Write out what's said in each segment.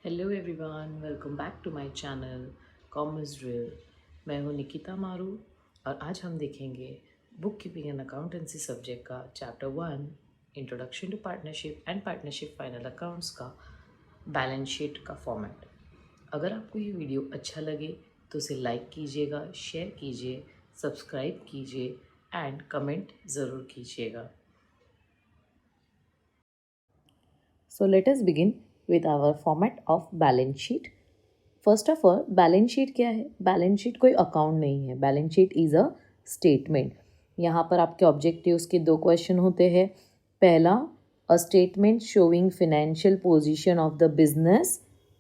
Hello everyone, welcome back to my channel commerce drill. मैं हूं निकिता मारू और आज हम देखेंगे bookkeeping and accountancy subject का chapter 1 introduction to partnership and partnership final accounts का बैलेंस शीट का फॉर्मेट। अगर आपको ये वीडियो अच्छा लगे तो उसे लाइक कीजिएगा, शेयर कीजिए, सब्सक्राइब कीजिए एंड कमेंट ज़रूर कीजिएगा। So let us begin with our format of balance sheet. First of all balance sheet क्या है? बैलेंस शीट कोई अकाउंट नहीं है। Balance sheet is a statement. यहाँ पर आपके ऑब्जेक्टिव्स के दो क्वेश्चन होते हैं। पहला, a statement showing financial position of the business,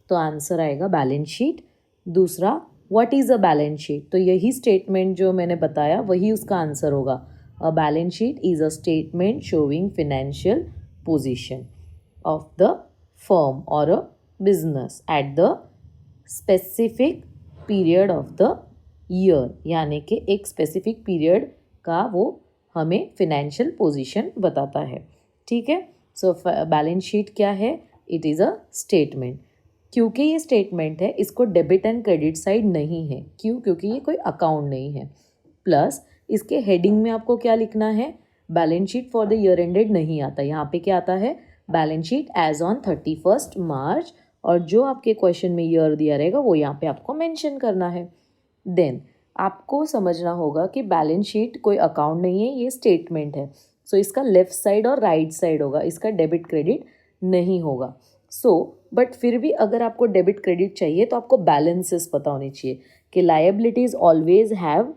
तो आंसर आएगा बैलेंस शीट। दूसरा, what is a balance sheet, तो यही स्टेटमेंट जो मैंने बताया वही उसका आंसर होगा। A balance sheet is a statement showing financial position of the firm or a business at the specific period of the year, यानी कि एक स्पेसिफिक पीरियड का वो हमें फिनेंशियल पोजीशन बताता है। ठीक है, सो बैलेंस शीट क्या है? It is a statement. क्योंकि ये स्टेटमेंट है, इसको डेबिट एंड क्रेडिट साइड नहीं है। क्यों? क्योंकि ये कोई अकाउंट नहीं है। प्लस इसके हेडिंग में आपको क्या लिखना है? Balance sheet for the year ended नहीं आता। यहाँ पे क्या आता है? बैलेंस शीट एज ऑन 31 मार्च, और जो आपके क्वेश्चन में ईयर दिया रहेगा वो यहाँ पे आपको मेंशन करना है। देन आपको समझना होगा कि बैलेंस शीट कोई अकाउंट नहीं है, ये स्टेटमेंट है। सो इसका लेफ्ट साइड और राइट साइड होगा, इसका डेबिट क्रेडिट नहीं होगा। बट फिर भी अगर आपको डेबिट क्रेडिट चाहिए तो आपको बैलेंसेस पता होनी चाहिए कि liabilities always have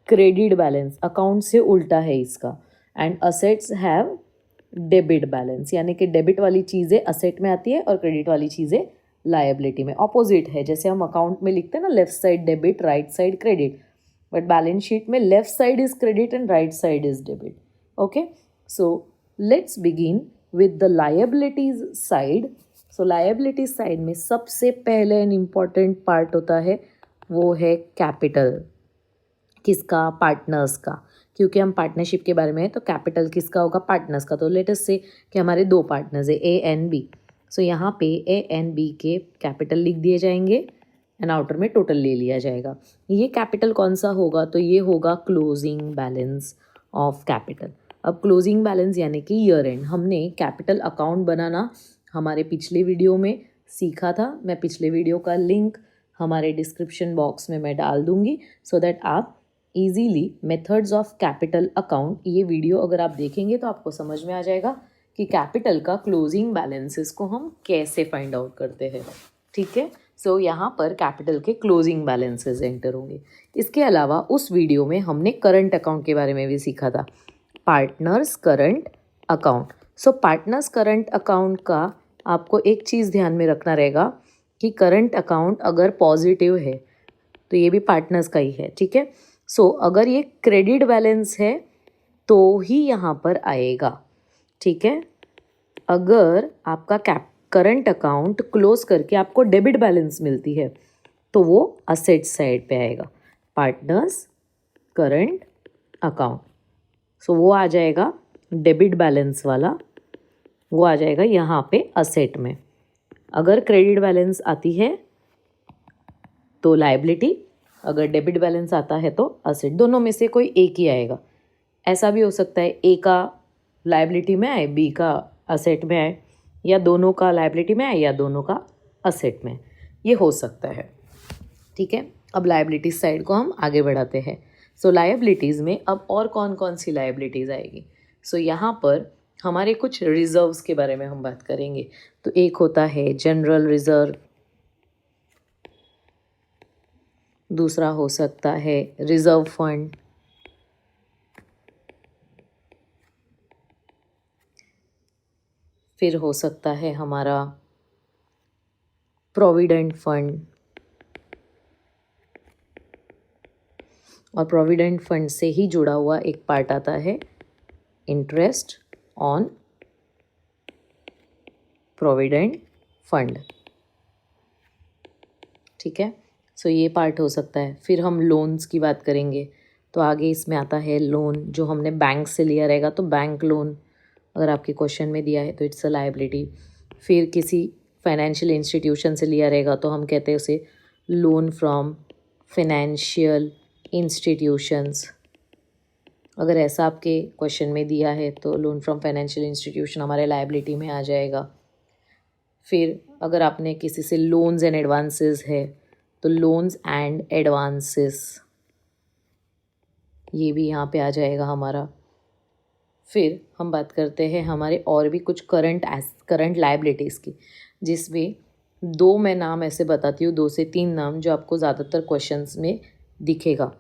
credit balance, account से उल्टा है इसका, and assets have debit balance, यानी कि डेबिट वाली चीज़ें असेट में आती है और क्रेडिट वाली चीज़ें लायबिलिटी में। ऑपोजिट है, जैसे हम अकाउंट में लिखते हैं ना, left side debit, right side credit, but balance sheet में left side is credit and right side is debit. Okay, so let's begin with the liabilities side. So liabilities side में सबसे पहले एन इम्पॉर्टेंट पार्ट होता है, वो है capital. किसका? Partners का। क्योंकि हम पार्टनरशिप के बारे में है तो कैपिटल किसका होगा? पार्टनर्स का। तो लेट अस से कि हमारे दो पार्टनर्स है ए एंड बी। सो यहाँ पे ए एंड बी के कैपिटल लिख दिए जाएंगे एंड आउटर में टोटल ले लिया जाएगा। ये कैपिटल कौन सा होगा? तो ये होगा क्लोजिंग बैलेंस ऑफ कैपिटल। अब क्लोजिंग बैलेंस यानी कि ईयर एंड, हमने कैपिटल अकाउंट बनाना हमारे पिछले वीडियो में सीखा था। मैं पिछले वीडियो का लिंक हमारे डिस्क्रिप्शन बॉक्स में मैं डाल दूंगी, सो दैट आप easily methods of capital account, ये वीडियो अगर आप देखेंगे तो आपको समझ में आ जाएगा कि कैपिटल का क्लोजिंग बैलेंसेस को हम कैसे फाइंड आउट करते हैं। ठीक है, सो यहाँ पर कैपिटल के क्लोजिंग बैलेंसेस एंटर होंगे। इसके अलावा उस वीडियो में हमने करंट अकाउंट के बारे में भी सीखा था, पार्टनर्स करंट अकाउंट। सो पार्टनर्स करंट अकाउंट का आपको एक चीज़ ध्यान में रखना रहेगा कि करंट अकाउंट अगर पॉजिटिव है तो ये भी पार्टनर्स का ही है। ठीक है, अगर ये क्रेडिट बैलेंस है तो ही यहाँ पर आएगा। ठीक है, अगर आपका करंट अकाउंट क्लोज करके आपको डेबिट बैलेंस मिलती है तो वो असेट साइड पे आएगा, पार्टनर्स करंट अकाउंट। वो आ जाएगा डेबिट बैलेंस वाला, वो आ जाएगा यहाँ पे असेट में। अगर क्रेडिट बैलेंस आती है तो लायबिलिटी, अगर डेबिट बैलेंस आता है तो असेट। दोनों में से कोई एक ही आएगा। ऐसा भी हो सकता है ए का लायबिलिटी में आए, बी का असेट में आए, या दोनों का लायबिलिटी में आए या दोनों का असेट में, ये हो सकता है। ठीक है, अब लायबिलिटीज साइड को हम आगे बढ़ाते हैं। लायबिलिटीज़ में अब और कौन कौन सी लायबिलिटीज़ आएगी? यहाँ पर हमारे कुछ रिजर्व्स के बारे में हम बात करेंगे। तो एक होता है जनरल रिजर्व, दूसरा हो सकता है रिजर्व फंड, फिर हो सकता है हमारा प्रोविडेंट फंड, और प्रोविडेंट फंड से ही जुड़ा हुआ एक पार्ट आता है इंटरेस्ट ऑन प्रोविडेंट फंड। ठीक है, ये पार्ट हो सकता है। फिर हम लोन्स की बात करेंगे तो आगे इसमें आता है लोन, जो हमने बैंक से लिया रहेगा तो बैंक लोन अगर आपके क्वेश्चन में दिया है तो इट्स अ लायबिलिटी। फिर किसी फाइनेंशियल इंस्टीट्यूशन से लिया रहेगा तो हम कहते हैं उसे लोन फ्रॉम फाइनेंशियल इंस्टीट्यूशंस। अगर ऐसा आपके क्वेश्चन में दिया है तो लोन फ्रॉम फाइनेंशियल इंस्टीट्यूशन हमारे लायबिलिटी में आ जाएगा। फिर अगर आपने किसी से लोन्स एंड एडवांसेस है तो लोन्स एंड एडवांसेस, ये भी यहाँ पे आ जाएगा हमारा। फिर हम बात करते हैं हमारे और भी कुछ करंट लायबिलिटीज़ की, जिसमें दो मैं नाम ऐसे बताती हूँ, 2 से 3 नाम जो आपको ज़्यादातर क्वेश्चंस में दिखेगा।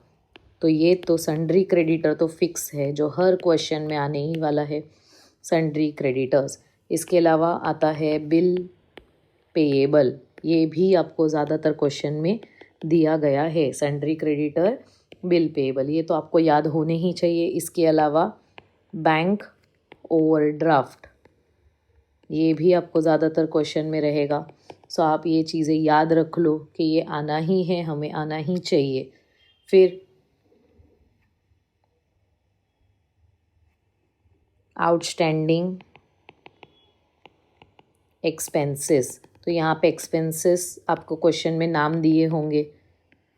तो ये तो सन्ड्री क्रेडिटर तो फिक्स है, जो हर क्वेश्चन में आने ही वाला है, सन्ड्री क्रेडिटर्स। इसके अलावा आता है बिल पेएबल, ये भी आपको ज़्यादातर क्वेश्चन में दिया गया है, सन्ड्री क्रेडिटर बिल पेएबल, ये तो आपको याद होने ही चाहिए। इसके अलावा बैंक ओवरड्राफ्ट, ये भी आपको ज़्यादातर क्वेश्चन में रहेगा। सो आप ये चीज़ें याद रख लो कि ये आना ही है, हमें आना ही चाहिए। फिर आउटस्टैंडिंग एक्सपेंसेस, तो यहाँ पे एक्सपेंसेस आपको क्वेश्चन में नाम दिए होंगे।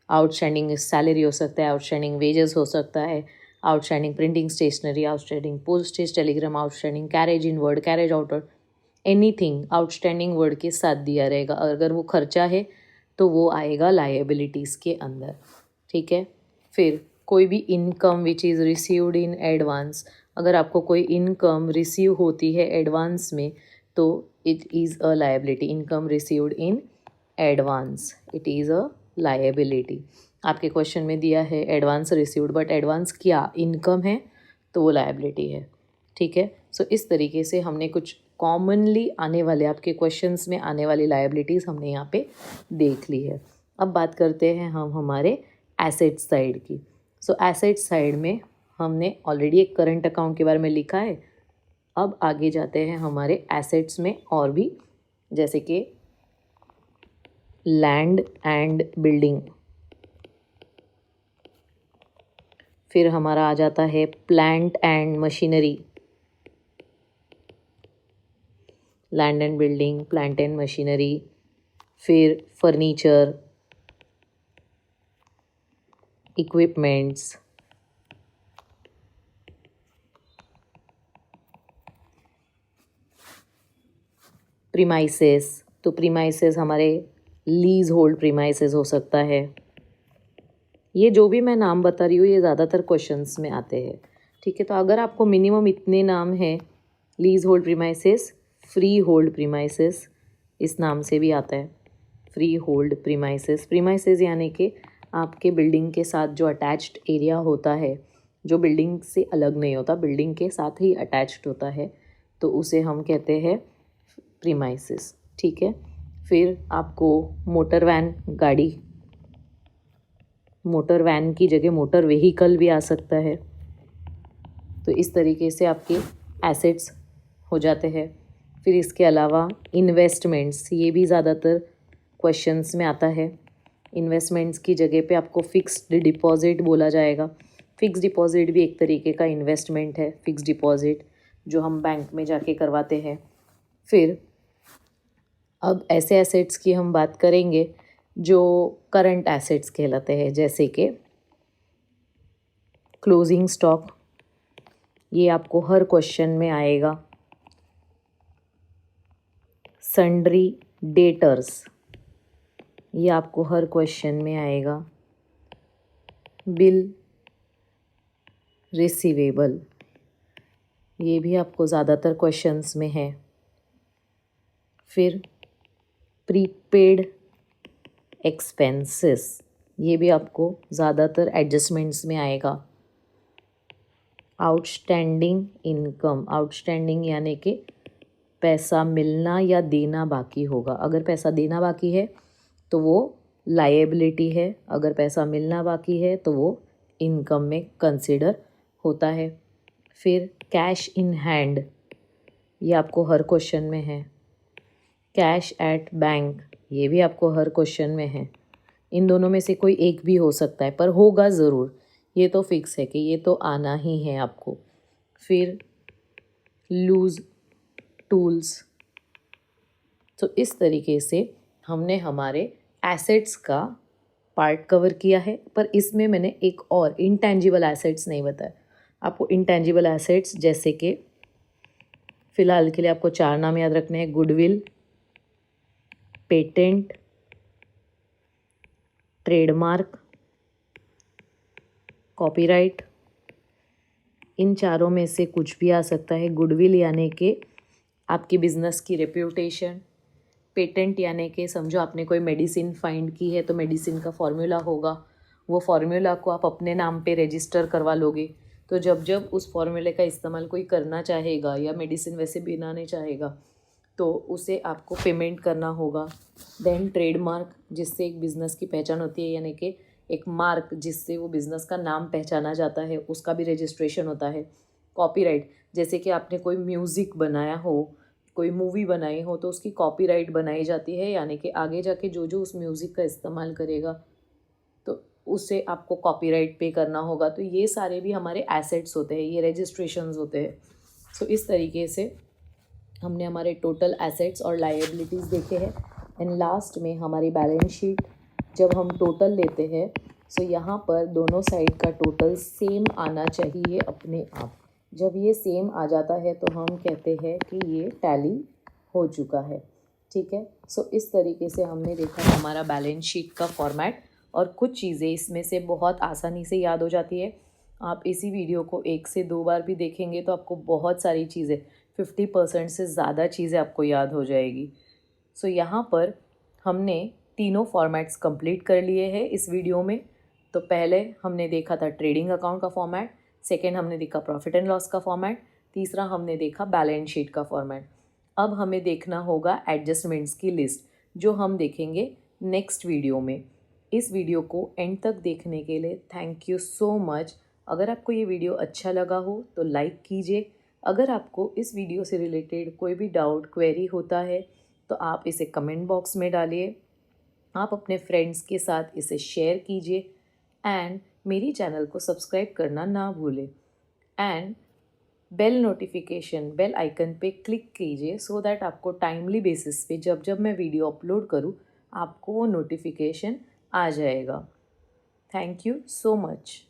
आउटस्टैंडिंग सैलरी हो सकता है, आउटस्टैंडिंग वेजेस हो सकता है, outstanding printing stationery, outstanding postage telegram, outstanding carriage inward, carriage outward, anything outstanding word के साथ दिया रहेगा। अगर वो खर्चा है तो वो आएगा लायबिलिटीज़ के अंदर, ठीक है। फिर कोई भी income which is received in advance, अगर आपको कोई इनकम रिसीव होती है एडवांस में तो it is a liability. Income received in advance, it is a liability. आपके क्वेश्चन में दिया है एडवांस रिसीव्ड, बट एडवांस क्या इनकम है तो वो लायबिलिटी है, ठीक है। सो इस तरीके से हमने कुछ कॉमनली आने वाले आपके क्वेश्चंस में आने वाली लायबिलिटीज़ हमने यहाँ पे देख ली है। अब बात करते हैं हम हमारे एसेट साइड की। सो एसेट साइड में हमने ऑलरेडी एक करंट अकाउंट के बारे में लिखा है। अब आगे जाते हैं हमारे एसेट्स में और भी, जैसे कि लैंड एंड बिल्डिंग, फिर हमारा आ जाता है plant and machinery, land and building, plant and machinery, फिर फर्नीचर, इक्विपमेंट्स, प्रीमाइसेस, तो प्रीमाइसेस हमारे लीज होल्ड प्रीमाइसेस हो सकता है। ये जो भी मैं नाम बता रही हूँ ये ज़्यादातर क्वेश्चंस में आते हैं, ठीक है। तो अगर आपको मिनिमम इतने नाम हैं, lease hold premises, free hold premises, इस नाम से भी आता है फ्री होल्ड प्रीमाइसेस। प्रीमाइसेस यानी कि आपके बिल्डिंग के साथ जो अटैच्ड एरिया होता है, जो बिल्डिंग से अलग नहीं होता, बिल्डिंग के साथ ही अटैच्ड होता है, तो उसे हम कहते हैं प्रीमाइसेस, ठीक है। फिर आपको मोटर वैन गाड़ी, मोटर वैन की जगह मोटर व्हीकल भी आ सकता है, तो इस तरीके से आपके एसेट्स हो जाते हैं। फिर इसके अलावा इन्वेस्टमेंट्स, ये भी ज़्यादातर क्वेश्चंस में आता है। इन्वेस्टमेंट्स की जगह पे आपको फिक्स्ड डिपॉजिट बोला जाएगा। फिक्स डिपॉजिट भी एक तरीके का इन्वेस्टमेंट है, फिक्स डिपॉजिट जो हम बैंक में जाके करवाते हैं। फिर अब ऐसे एसेट्स की हम बात करेंगे जो करंट एसेट्स कहलाते हैं, जैसे कि क्लोजिंग स्टॉक, ये आपको हर क्वेश्चन में आएगा। सन्ड्री डेटर्स, ये आपको हर क्वेश्चन में आएगा। बिल रिसीवेबल, ये भी आपको ज़्यादातर क्वेश्चंस में है। फिर प्रीपेड एक्सपेंसेस, ये भी आपको ज़्यादातर एडजस्टमेंट्स में आएगा। आउटस्टैंडिंग इनकम, आउटस्टैंडिंग यानी कि पैसा मिलना या देना बाकी होगा। अगर पैसा देना बाकी है तो वो लायबिलिटी है, अगर पैसा मिलना बाकी है तो वो इनकम में कंसिडर होता है। फिर कैश इन हैंड, ये आपको हर क्वेश्चन में है। कैश एट बैंक, ये भी आपको हर क्वेश्चन में है। इन दोनों में से कोई एक भी हो सकता है, पर होगा ज़रूर, ये तो फिक्स है कि ये तो आना ही है आपको। फिर लूज टूल्स, तो इस तरीके से हमने हमारे एसेट्स का पार्ट कवर किया है, पर इसमें मैंने एक और इंटेंजिबल एसेट्स नहीं बताया आपको। इंटेंजिबल एसेट्स जैसे कि फ़िलहाल के लिए आपको 4 नाम याद रखने हैं: गुडविल, पेटेंट, ट्रेडमार्क, कॉपीराइट। इन चारों में से कुछ भी आ सकता है। गुडविल यानी कि आपकी बिजनेस की रेप्यूटेशन, पेटेंट यानी कि समझो आपने कोई मेडिसिन फाइंड की है तो मेडिसिन का फॉर्मूला होगा, वो फार्मूला को आप अपने नाम पे रजिस्टर करवा लोगे, तो जब जब उस फार्मूले का इस्तेमाल कोई करना चाहेगा या मेडिसिन वैसे बनाने चाहेगा तो उसे आपको पेमेंट करना होगा। देन ट्रेडमार्क, जिससे एक बिज़नेस की पहचान होती है, यानी कि एक मार्क जिससे वो बिज़नेस का नाम पहचाना जाता है, उसका भी रजिस्ट्रेशन होता है। कॉपीराइट, जैसे कि आपने कोई म्यूज़िक बनाया हो, कोई मूवी बनाई हो तो उसकी कॉपीराइट बनाई जाती है, यानी कि आगे जाके जो जो उस म्यूज़िक का इस्तेमाल करेगा तो उसे आपको कॉपीराइट पे करना होगा। तो ये सारे भी हमारे एसेट्स होते हैं, ये रजिस्ट्रेशंस होते हैं। सो इस तरीके से हमने हमारे टोटल एसेट्स और लायबिलिटीज़ देखे हैं। एंड लास्ट में हमारी बैलेंस शीट जब हम टोटल लेते हैं, सो यहाँ पर दोनों साइड का टोटल सेम आना चाहिए अपने आप। जब ये सेम आ जाता है तो हम कहते हैं कि ये टैली हो चुका है। ठीक है, सो इस तरीके से हमने देखा हमारा बैलेंस शीट का फॉर्मेट, और कुछ चीज़ें इसमें से बहुत आसानी से याद हो जाती है। आप इसी वीडियो को 1 से 2 बार भी देखेंगे तो आपको बहुत सारी चीज़ें, 50% से ज़्यादा चीज़ें आपको याद हो जाएगी। सो यहाँ पर हमने तीनों फॉर्मेट्स कंप्लीट कर लिए हैं इस वीडियो में। तो पहले हमने देखा था ट्रेडिंग अकाउंट का फॉर्मेट, सेकेंड हमने देखा प्रॉफिट एंड लॉस का फॉर्मेट, तीसरा हमने देखा बैलेंस शीट का फॉर्मेट। अब हमें देखना होगा एडजस्टमेंट्स की लिस्ट, जो हम देखेंगे नेक्स्ट वीडियो में। इस वीडियो को एंड तक देखने के लिए थैंक यू सो मच। अगर आपको ये वीडियो अच्छा लगा हो तो लाइक कीजिए। अगर आपको इस वीडियो से रिलेटेड कोई भी डाउट, क्वेरी होता है तो आप इसे कमेंट बॉक्स में डालिए। आप अपने फ्रेंड्स के साथ इसे शेयर कीजिए एंड मेरी चैनल को सब्सक्राइब करना ना भूलें। एंड बेल आइकन पे क्लिक कीजिए सो दैट आपको टाइमली बेसिस पे जब जब मैं वीडियो अपलोड करूँ आपको वो नोटिफिकेशन आ जाएगा। Thank you so much.